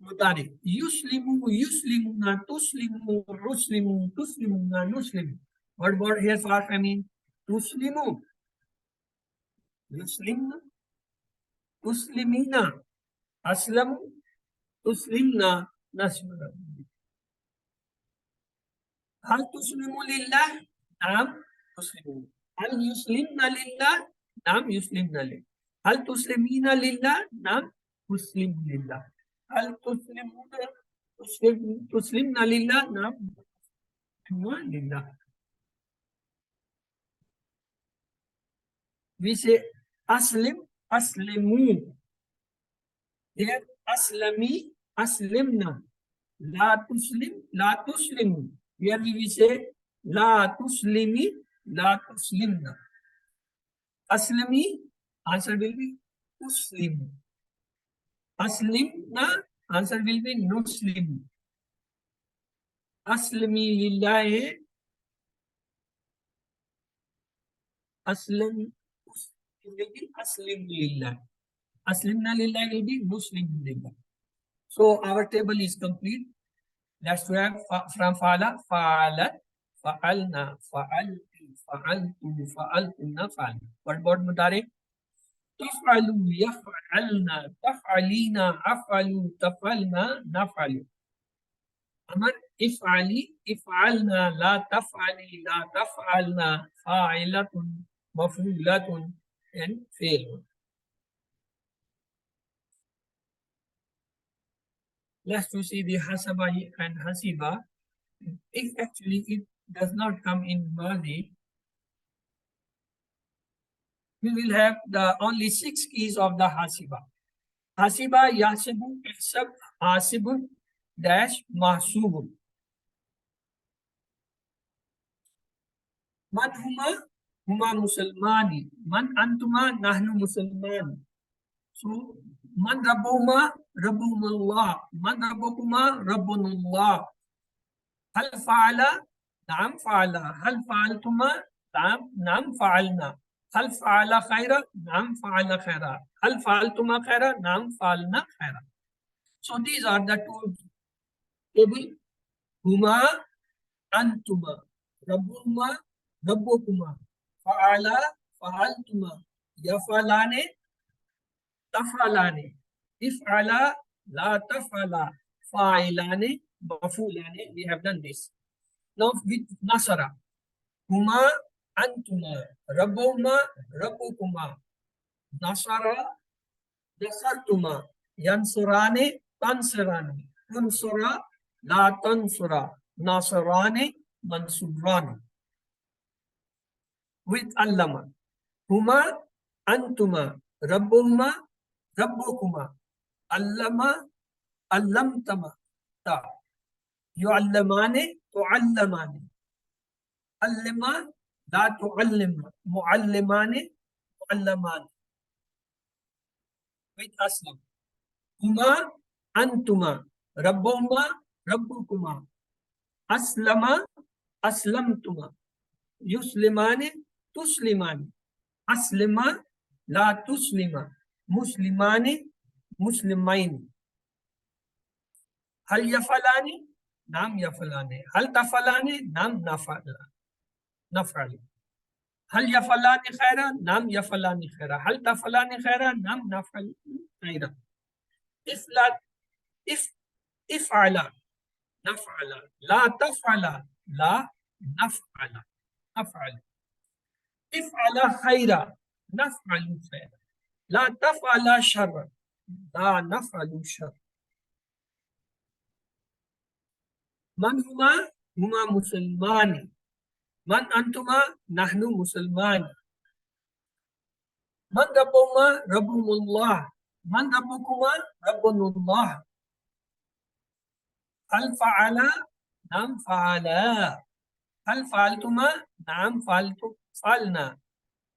Mudari. Yuslimu, yuslimuna, tuslimu, ruslimu, tuslimuna, nuslimu. What word here for feminine? Tuslimu. Yuslimna, tuslimina, aslamu, tuslimna, nasmuna. Hal tuslimu lillah? Naam, tuslimu. Hal yuslimna lillah? Naam, yuslimna lillah. Hal tuslimina lillah? Naam, tuslimu lillah. Hal tuslimuna tuslimna lillah? Naam, tuslimuna lillah. We say aslim, aslimu. Here aslami, aslimna. La tuslim, la tuslimu. Here we will say la tuslimi, la tuslimna. Aslami, answer will be Muslim. Aslimna, answer will be Muslim. Aslami lillahi, aslam, will be Aslim lillah. Aslimna lillah will be Muslim lillah. So our table is complete. Let's have from Fa'ala, Fa'alat, Fa'alna, Fa'alti, Fa'altu, Fa'altunna, Fa'alna. What about Mudari? Taf'alu, yaf'alna, taf'alina, af'alu, taf'alna, naf'alu. Amar, if'ali, if'alna, la taf'ali, la taf'alna, fa'ilatun, maf'ulatun, and failun. Let's to see the hasaba and hasiba. If actually it does not come in Madi, we will have the only 6 keys of the hasiba. Hasiba, yasibu, ihsab, hasibun, dash, mahsubun. Man huma? Huma musulmani. Man antuma? Nahnu musulman. So, man rabbuma? Rabbumullah. Man rabbukuma? Rabbunullah. Hal fa'ala? Naam fa'ala. Hal fa'altuma? Naam fa'alna. هل فعل خيرا؟ نعم فعل خيرا. هل فعلتما خيرا؟ نعم فعلنا خيرا. So these are the two table. Huma, antuma, rabbuma, rabbukuma, fa'ala, fa'altuma, yafalane, tafalane, if'ala, la tafala, fa'ilane, mafulane. We have done this. Now with nasara. Huma, antuma, rabbuma, rabbukuma, nasara, nasartuma, yansurane, tansirane, unsura, la tansura, nasarane, mansurane. With allama. Huma, antuma, rabbuma, rabbukuma, allama, allamtama, ta. Yu'allamane, tu'allamane. Allima, la tu'allima, mu'allimane, mu'allamane. With aslam. Huma, antuma, rabbuma, rabbukuma, aslama, aslamtuma, yuslimane, tuslimane, aslima, la tuslima, muslimane, muslimaini. Hal yafalani? Naam yafalane. Hal tafalani? Naam nafali. Hal yafalani khaira? Naam yafalani khaira. Hal tafalani khaira? Naam nafali khaira. If ala, naf'ala, la taf'ala, la naf'ala, naf'ala. If ala khaira, naf'alu khaira. La taf'ala sharra, la naf'alu sharra. Man huma? Huma musulmani. Man antuma? Nahnu musulmani. Man rabbuma? Rabbumullah. Man rabbukuma? Rabbunullah. Hal fa'ala? Nam fa'ala. Hal fa'altuma? Naam fa'alna.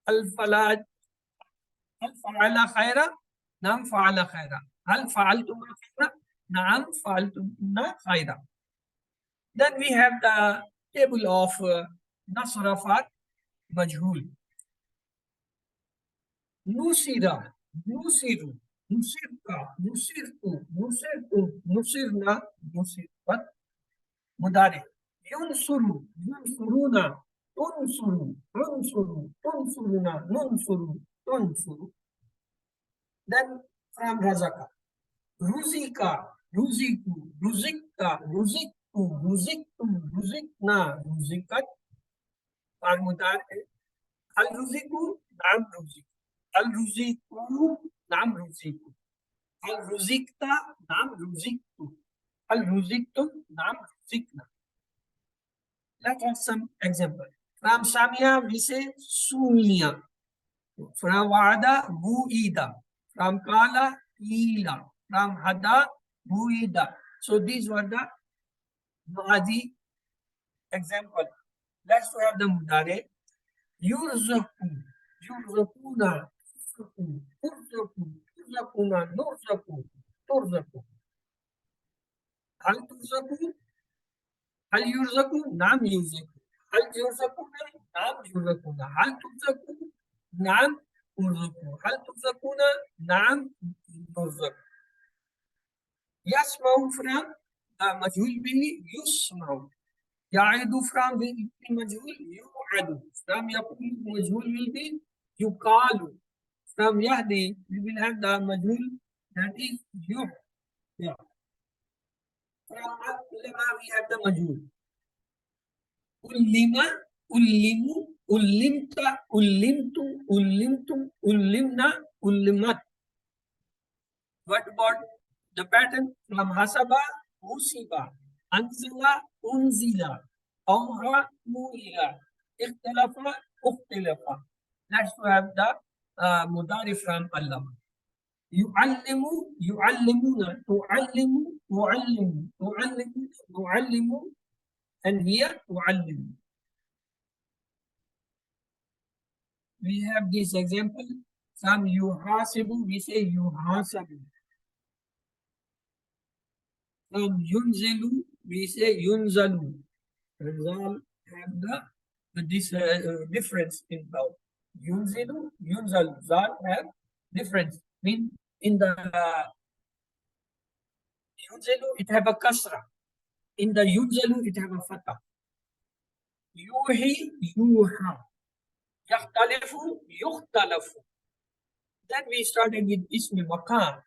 Hal fa'ala khaira? Naam fa'ala khaira. Hal fa'altuma khaira? Naam fa'altumna khaira. Then we have the table of Nasrafat Majhul. Nusira, Nusiru, Nusirka, Nusirtu, Nusirtu, Nusirna, Nusirpat. Mudari. Yunsuru, Yunsuruna, Tunsuru, Tunsuru, Tunsuruna, Nunsuru, Tunsuru. Then from Razaka. Ruzika, Ruziku, Ruzikta, Ruzik, ruzikna, ruzikat, al-mudar, al-ruziku, naam ruziku, al-ruziku, naam ruziku, al-ruzikta, naam ruziktu, al-ruziktum, naam ruzikna. Let's have some example. From Samia, we say Sumia. From Wada, Buida. From Kala, Ila. From Hada, Buida. So these were the Madi example. Let's have the Mudare. Yurzaku, Yurzakuna, Turzaku, Turzakuna, Nurzaku, Turzaku. Hal Turzaku, Hal Yurzaku, Nam Yurzaku. هل ترزقون؟ نعم يرزقون. هل ترزقون؟ نعم يرزقون. هل ترزقون؟ نعم يرزق. يسمع from مجهول به يسمع. يعد from مجهول يوعد. from يقول مجهول به يقال. from يهدي we will have the مجهول that is يهدى. from علم we have the مجهول. علم علموا علمت علمتم علمتم علمنا علمت. What about the pattern? From hasaba, musiba, anzila, unzila, awha, muila, ikhtalafa, ukhtilafa. Let's have the mudari from Allah. يعلم يعلمون تعلم تعلم تعلم تعلم and here تعلم. We have this example. From yuhasibu, we say yuhasabu. From yunzilu, we say yunzalu. All have the this difference in both. Yunzilu, yunzalu. Zal have difference. Mean in the yunzilu, it have a kasra. In the yunzalu, it have a fatah. Yuhi, yuha. Yakhtalifu, yukhtalafu. Then we started with Ismi Makan.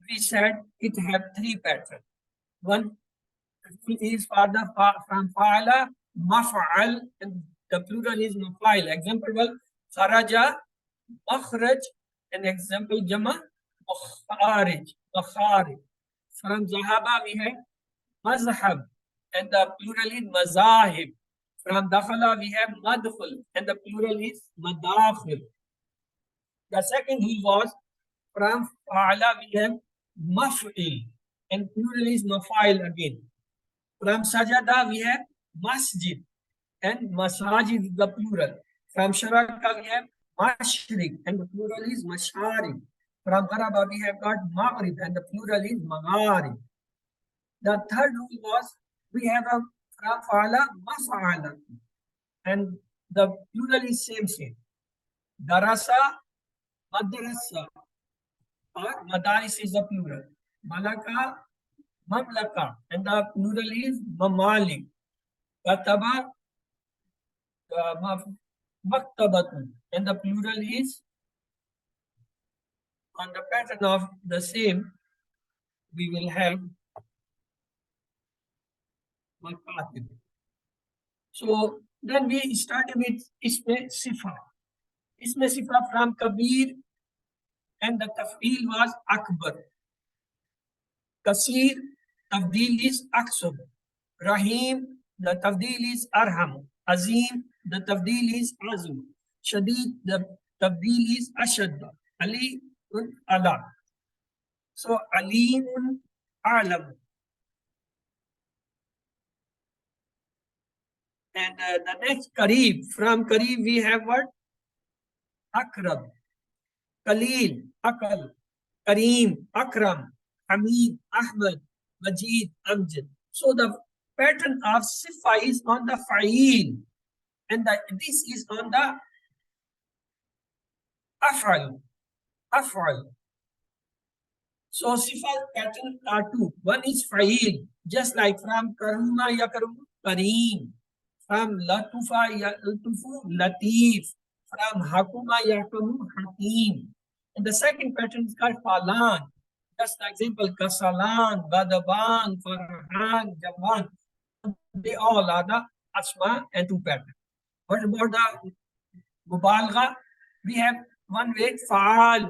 We said it have three patterns. One is for the from Fa'ala, Maf'al, and the plural is Maf'al. Example one, Kharaja, Makhraj, and example Jama, Makharij, Makharij. From Zahaba we have Mazhab, and the plural is Mazahib. From Dakhala we have Madkhul, and the plural is Madakhil. The second rule was from Fa'ala we have Maf'il, and plural is Maf'il again. From Sajada we have Masjid, and Masajid is the plural. From Sharaka we have Mashrik, and the plural is Mashari. From Qaraba we have got Maghrib, and the plural is Magharib. The third rule was we have a from Fa'ala Maf'ala, and the plural is same. Darasa, Madrasa, or Madaris is the plural. Malaka, Mamlaka, and the plural is Mamalik. Kataba, Maktabatun, and the plural is on the pattern of the same. We will have Makatib. So then we started with Isme Sifa. Isme Sifa from Kabir, and the taf'il was Akbar. Kasir, tafdil is Aksub. Rahim, the tafdil is Arham. Azim, the tafdil is Azim. Shadid, the tafdil is Ashadda. Ali, Ala. So Alimun, Alam. And the next Kareeb, from Kareeb we have what? Akrab. Khalil, Akal, Kareem, Akram, Hamid, Ahmad, Majid, Amjad. So the pattern of Sifa is on the Fa'il, and this is on the Af'al. Af'al. So Sifa pattern are two. One is Fa'il, just like from Karuma Yakarum, Kareem. From Latufa Yatufu, Latif. From Hakuma Yakamu, Hakim. And the second pattern is called Falan. Just example, Kasalan, Badaban, Farhan, Jawan. They all are the asma and two patterns. What about the mubalgha? We have one word, fa'al.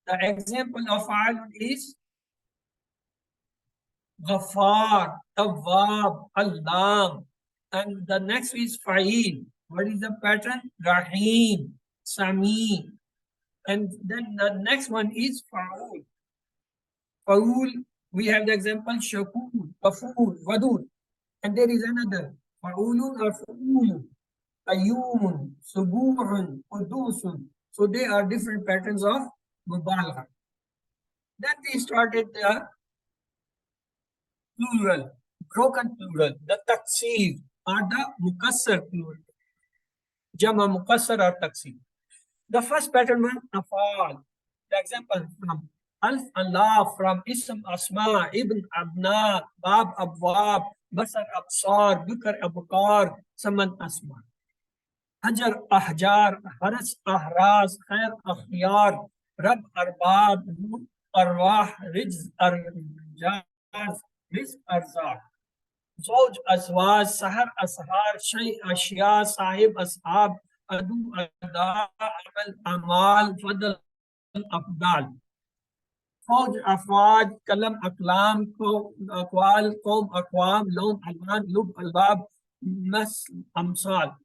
The example of fa'al is Ghaffar, Tawwab, Allah. And the next is Fa'il. What is the pattern? Rahim, Sami. And then the next one is Fa'ul. Fa'ul, we have the example Shakur, Kafur, Wadur. And there is another. Fa'ulun or Fa'ulun, Qayyumun, Subuhun, Qudusun. So they are different patterns of Mubalagha. Then we started the plural, broken plural, the taksir or the mukassar plural. Jama mukassar or taksir. The first pattern was afal. The example from alf Allah, from ism asma, ibn abna, bab abwab, basar absar, bukar abkar, saman asma. Hajar ahjar, haras ahras, khair akhyar, rab arbab, arwah, rijz arjaz, rizq arzak. زوج أزواج سهر أسهار شيء أشياء صاحب أصحاب أدو أداء عمل أعمال فضل أفضال فوج أفواج كلم أقلام أقوال قوم أقوام لون ألوان لب الباب مس أمثال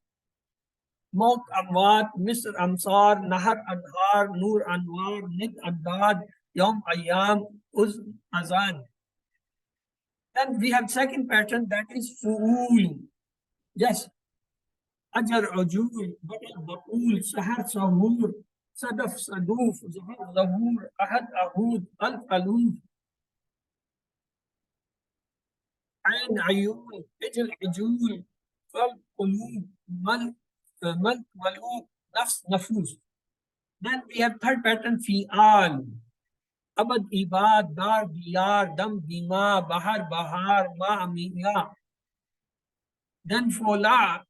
موت أموات مصر أمصار نهر أنهار نور أنوار ند أنداد يوم أيام أذن أذان. Then we have second pattern, that is fu'ul. Yes. Ajar ujul, bakal bakul, sahar sahur, sadaf saduf, zahar zahur, ahad ahud, alf aluf, ain ayun, ijl ijul, qalb qulub, malk maluk, nafs nafus. Then we have third pattern, fi'al. Abad ibad, dar diyar, dam dima, bahar bahar, ma amiya. Then fola,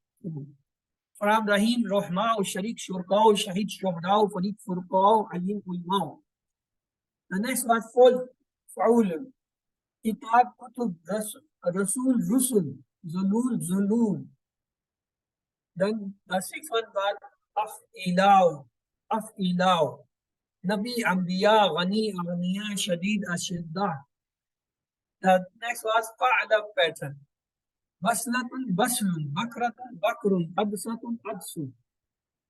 from Rahim, Rahma, Sharik, Shurkao, Shahid, Shuhdao, Farid, Furqao, Alim, Ulmao. The next was full, Faul, Kitab, Kutub, Rasul, Rusul, Zulul, Zulul. Then the sixth one was Af Ilaw, Nabi, Ambiya, Ghani, Aghniya, Shadid, Ashiddah. The next was Fa'ala pattern. Baslatun, Baslun, Bakratun, Bakrun, Absatun, Absun.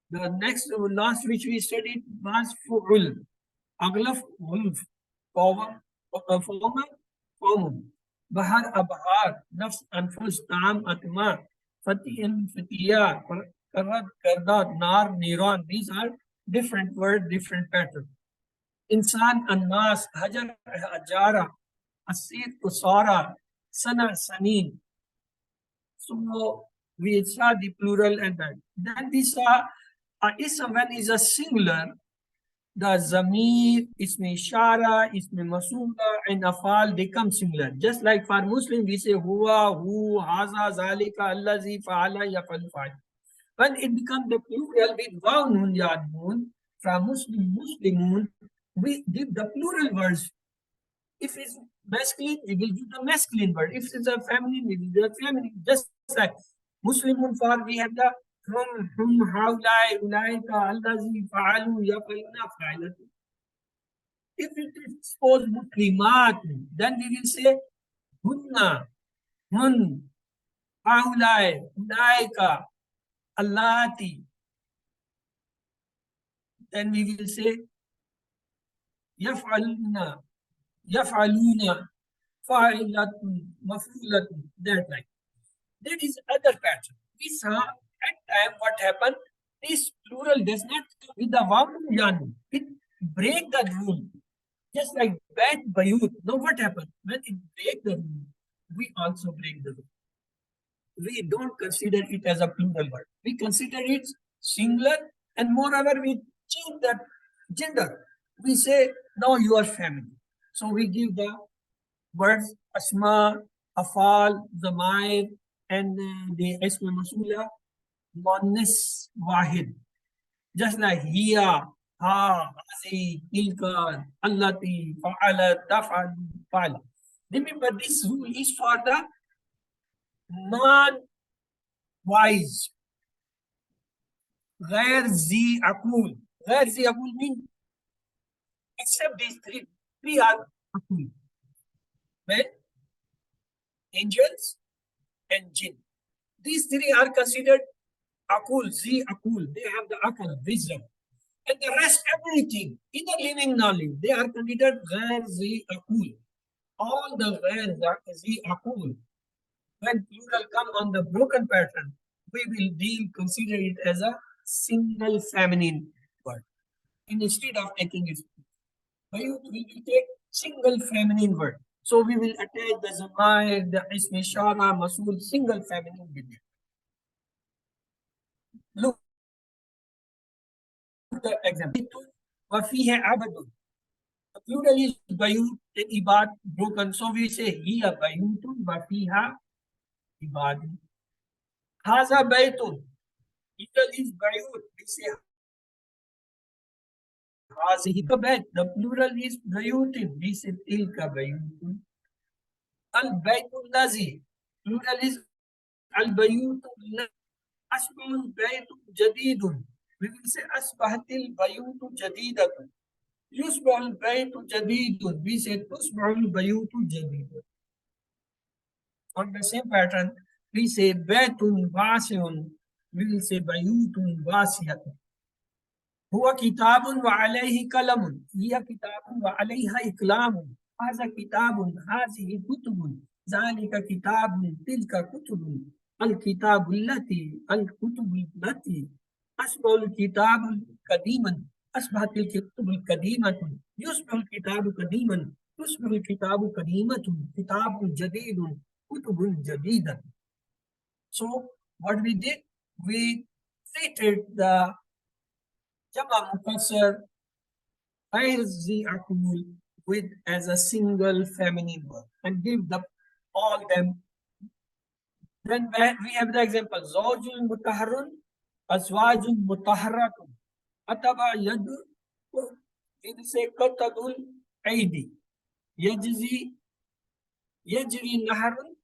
The next last which we studied was Fu'ul, Aglaf, Wolf, Qawam, Fawma, Qawm, Bahar, Abhar, Nafs, Anfus, Tam, Atma, Fatihan, Fatiya, Karad, Kardat, Nar, Niran. These are different words, different patterns. Insan, Annas, Hajar, Ajara, Asir, Usara, Sana, Sanin. So we saw the plural and that. Then we saw ism when is a singular, the zamir, ismi ishara, ismi masula, and afal, they come singular. Just like for Muslim, we say huwa, hu, haza, zalika, allazi, fa'ala, yafal, fa'al. When it becomes the plural with waw, nun, ya, nun, from Muslim, Muslimun, we give the plural words. If it's masculine, we will give the masculine word. If it's a feminine, we will give the feminine. Just like Muslimun, for we have the haulai, ulaika, allazi, fa'alu, yafaluna, fa'alatu. If it is supposed Muslimat, then we will say hunna, hun, haulai, ulaika, allati. Then we will say yaf'aluna, yaf'aluna, fa'ilatun, maf'ulatun, that like. There is other pattern. We saw at time what happened. This plural does not come with the waw yan. It break the rule. Just like bad bayut. Now what happened? When it break the rule, we also break the rule. We don't consider it as a plural word. We consider it singular, and moreover we change that gender. We say, now you are feminine. So we give the words asma, afal, zamair, and the ism masula, muannas wahid. Just like hiya, ha, hazi, tilka, allati, fa'ala, taf'al, fa'ala. Remember, this rule is for the non-wise. غير ذي عقول. غير ذي عقول means except these three are عقول. Men, angels, and jinn. These three are considered akul, zi akul. They have the akal, wisdom. And the rest, everything, in the living knowledge, they are considered ghair zi akul. All the ghair zi akul. When plural come on the broken pattern, we will consider it as a single feminine word. Instead of taking it, we will take single feminine word. So we will attach the zamair, the ism ishara, masul, single feminine with it. Look at the example. وَفِيهِ عَبَدٌ. The plural is bayut and ibad broken. So we say hiya bayutun وَفِيهَا ibad. Haza baytun. Plural is bayut. We say hazihi bayt. The plural is bayutin. We say tilka bayutun. Al-baytul lazi. Plural is al-bayutul. Asbahul baytu jadidun. We will say asbahatil bayutu jadidatun. Yusbahul baytu jadidun. We say tusbahul bayutu jadidun. On the same pattern, we say baytun wasiun. We will say bayutun wasiyatun. Huwa kitabun wa alayhi kalamun. Hiya kitabun wa alayha iklamun. Haza kitabun, hazihi kutubun. Zalika kitabun, tilka kutubun. الكتاب الكتب التي أشبه الكتاب قديما أصبحت الكتب القديمة يصبح الكتاب قديما تصبح الكتاب قديمة كتاب جديد كتب جديدة. So what we did, we treated the Jama Mufassar with as a single feminine word and give the all them. Then we have the example, Zawjun mutaharun, Azwajun mutaharatun. Ataba yadu, we will say Katadul Aidi. Yajri naharun,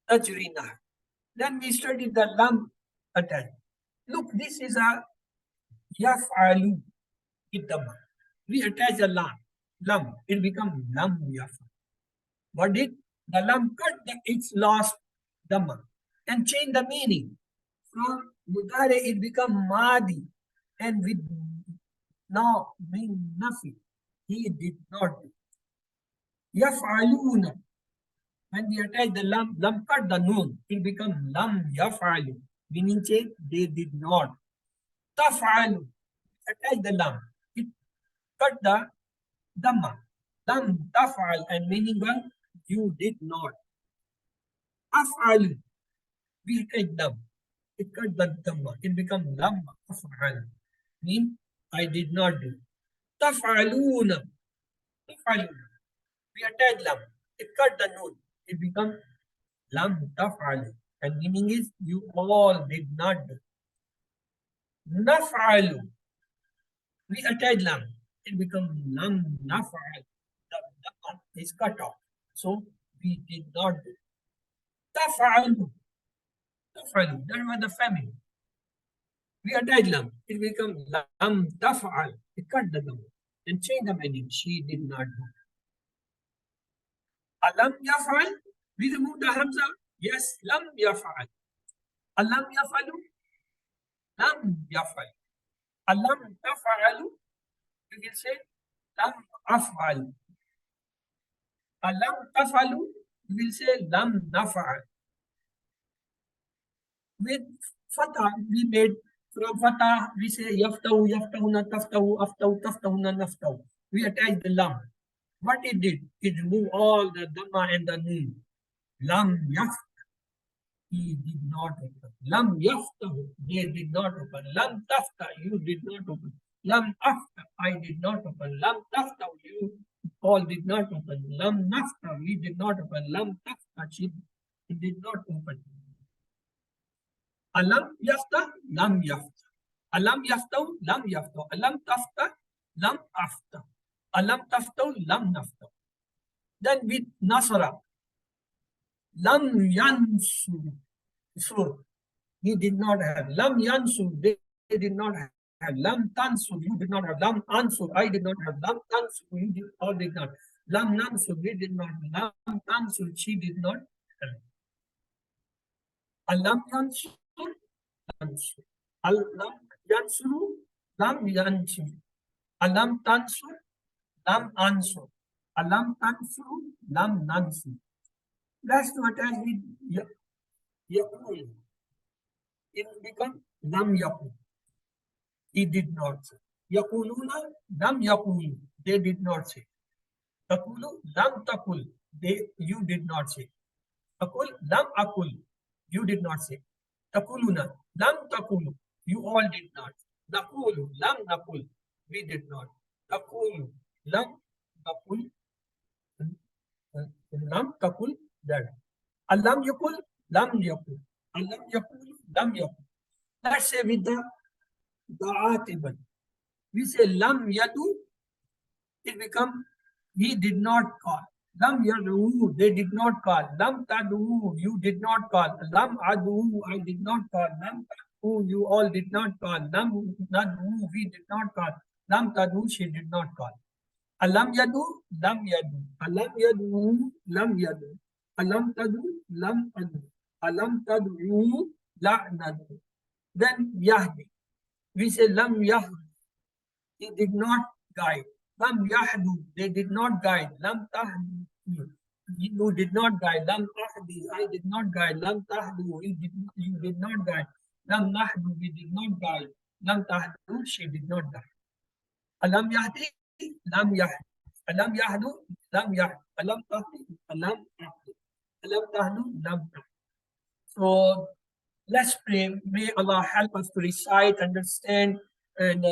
Tajri nahar. Then we studied the lam attached. Look, this is a yaf'alu idama. We attach a lam, it becomes lam yaf'al. What did? The lam cut its last dhamma and change the meaning. From mudare it become madi and with now mean nothing. He did not do. Yaf'aluna. When we attach the lam cut the noon, it becomes lam yaf'alu. Meaning change, they did not. Taf'alu. Attach the lam. It cut the dhamma. Lam taf'al and meaning one, you did not. Af'alu. We attach lam. It cut the dhamma. It becomes lam af'al. Mean I did not do. Taf'aluna. Taf'aluna. We attach lam. It cut the noon. It becomes lam taf'alu. And meaning is you all did not do. Naf'alu. We attach lam. It becomes lam naf'al. The dhamma is cut off. So we did not do. Taf'alu. Taf'alu. That was the family. We attach lam. It becomes lam taf'al. It cut the lam and change the meaning. She did not do. Alam yaf'al. We remove the hamza. Yes, lam yaf'al. Alam yaf'alu. Lam yaf'al. Alam taf'alu. You can say lam af'al. Alam taf'alu. You will say lam naf'al. With fatah, we made from fatah, we say yaftahu, yaftahuna, taftahu, aftahu, taftahuna, naftahu. We attach the lam. What it did, it removed all the dhamma and the noon. Lam yaft, he did not open. Lam yaftahu, they did not open. Lam tafta, you did not open. Lam afta, I did not open. Lam taftahu, you all did not open. Lam nafta, we did not open. Lam tafta, she did not open. Alam yafta, lam yafta. Alam yaftahu, lam yaftahu. Alam tafta, lam afta. Alam taftahu, lam naftahu. Then with nasara, lam yansuru. So he did not have. Lam yansur, they did not have. Lam tansur, you did not have. Lam ansur, I did not have. Lam tansur, you did, all did not. Lam nansur, we did not have. Lam tansur, she did not have. Alam yansur, yansur. Alam yansuru, lam yansur. Alam tansur, lam ansur. Alam tansuru, lam nansur. That's what as we yakul. It become lam yakul. He did not say. Yakuluna, lam yakul. They did not say. Takulu, lam takul. You did not say. Akul, lam akul. You did not say. Takuluna, lam takulu. You all did not. Nakulu, lam nakul. We did not. Takulu, lam nakul. Lam takul. That. Alam yakul, lam yakul. Alam yakul, lam yakul. Let's say with the article. We say lam yadu, it becomes he did not call. Lam yadu, they did not call. Lam tadu, you did not call. Lam adu, I did not call. Lam tadu, you all did not call. Lam nadu, we did not call. Lam tadu, she did not call. Alam yadu, lam yadu. Alam yadu, lam yadu. Alam tadu, lam adu. Alam tadu, la nadu. Then yahdi. We say lam yahdi. He did not guide. Lam yahdu, they did not guide. Lam tahdu, you did not guide. Lam ahdi, I did not guide. Lam tahdu, you did not guide. Lam nahdu, we did not guide. Lam tahdu, she did not guide. Alam yahdi, lam yahdi. Alam yahdu, lam yahdi. Alam tahdi, lam tahdi. Alam tahdu, lam tahdi. So let's pray. May Allah help us to recite, understand, and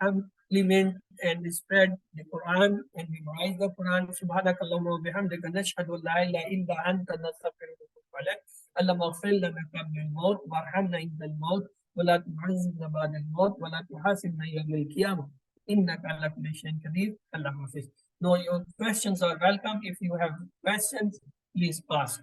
implement and spread the Quran and memorize the Quran. سبحانك اللهم وبحمدك نشهد أن لا إله إلا أنت نستغفرك ونتوب إليك. اللهم اغفر لنا قبل الموت وارحمنا عند الموت ولا تعذبنا بعد الموت ولا تحاسبنا يوم القيامة إنك على كل شيء قدير. Allah Hafiz. No, your questions are welcome. If you have questions, please ask.